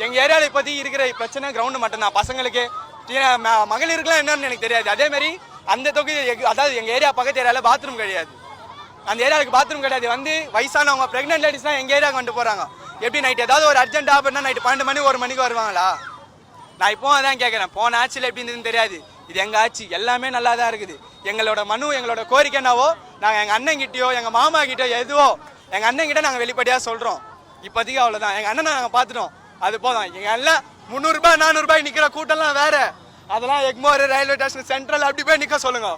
எங்கள் ஏரியாவில் இப்போதைக்கு இருக்கிற பிரச்சனை கிரவுண்டு மட்டும்தான். பசங்களுக்கு மகளிருக்குலாம் என்னன்னு எனக்கு தெரியாது. அதேமாதிரி அந்த தொகுதி அதாவது எங்கள் ஏரியா பக்கத்து ஏரியாவில் பாத்ரூம் கிடையாது. அந்த ஏரியாவுக்கு பாத்ரூம் கிடையாது. வந்து வயசானவங்க ப்ரெக்னென்ட் லேடிஸ்லாம் எங்கள் ஏரியாவுக்கு வந்துட்டு போகிறாங்க. எப்படி நைட் ஏதாவது ஒரு அர்ஜென்ட் ஆகுனா நைட்டு 12 மணி 1 மணிக்கு வருவாங்களா? நான் இப்போ அதான் கேட்குறேன். போன ஆட்சியில் எப்படி இருந்ததுன்னு தெரியாது. இது எங்கள் ஆட்சி எல்லாமே நல்லா தான் இருக்குது. எங்களோட மனு எங்களோட கோரிக்கை என்னவோ நாங்கள் எங்கள் அண்ணன்கிட்டயோ எங்கள் மாமா கிட்டயோ எதுவோ எங்கள் அண்ணன்கிட்ட நாங்கள் வெளிப்படையாக சொல்கிறோம். இப்போதைக்கு அவ்வளோதான். எங்கள் அண்ணனை நாங்கள் பார்த்துட்டோம், அது போதும். எங்கள் எல்லாம் 300 ரூபாய் 400 ரூபாய் நிற்கிற கூட்டம்லாம் வேறு. அதெல்லாம் எக்மோர் ரயில்வே ஸ்டேஷன் சென்ட்ரல் அப்படி போய் நிற்க சொல்லுங்க.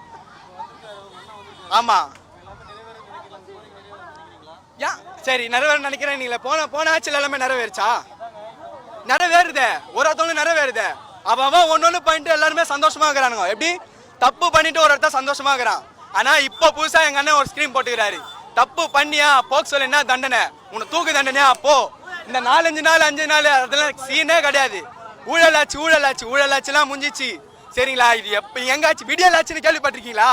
ஆமாம் ஏன் சரி நிறைவேற நினைக்கிறேன். நீங்களே போன ஆட்சியில் எல்லாமே நிறைவேறுச்சா? நிறைவேறுதே, ஒருத்தவங்களும் நிறைவேறுதே. அவன் ஒன்று பண்ணிட்டு எல்லாருமே சந்தோஷமா இருக்கிறானுங்க. எப்படி தப்பு பண்ணிட்டு ஒரு இடத்த சந்தோஷமா இருக்கிறான். ஆனா இப்போ புதுசா எங்க அண்ணன் ஒரு ஸ்கிரீம் போட்டுக்கிறாரு. தப்பு பண்ணியா போக் சொல்ல என்ன தண்டனை, உனக்கு தூக்கு தண்டனையா போ. இந்த 4-5 நாள் 5 நாள் அதெல்லாம் சீனே கிடையாது. ஊழலாச்சுலாம் முடிஞ்சிச்சு. சரிங்களா? இது எப்ப எங்காச்சு விடியல் ஆச்சுன்னு கேள்விப்பட்டிருக்கீங்களா?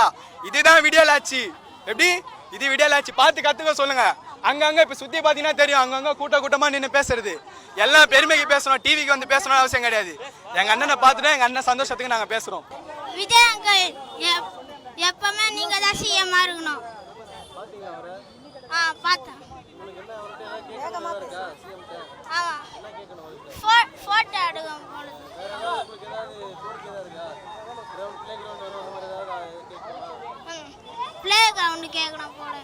இதுதான் விடியல் ஆச்சு. எப்படி இது விடியல் ஆச்சு பார்த்து கத்துக்க சொல்லுங்க. அங்கங்க இப்ப சுத்தி பாத்தீங்கன்னா தெரியும், அங்கங்க கூட்டமா நின்று பேசுறது. எல்லாம் பெருமைக்கு பேசணும், டிவிக்கு வந்து பேசணும் அவசியம் கிடையாது. எங்க அண்ணனை பார்த்துட்டு எங்க அண்ணன் சந்தோஷத்துக்கு நாங்க பேசுறோம். விஜய் அங்கிள் எப்பவுமே நீங்க தான் சிஎம்மா இருக்கணும். பார்த்தேன். ஆமா போட்டோ எடுக்கும் பொழுது பிளே கிரவுண்ட் கேட்கணும் போல.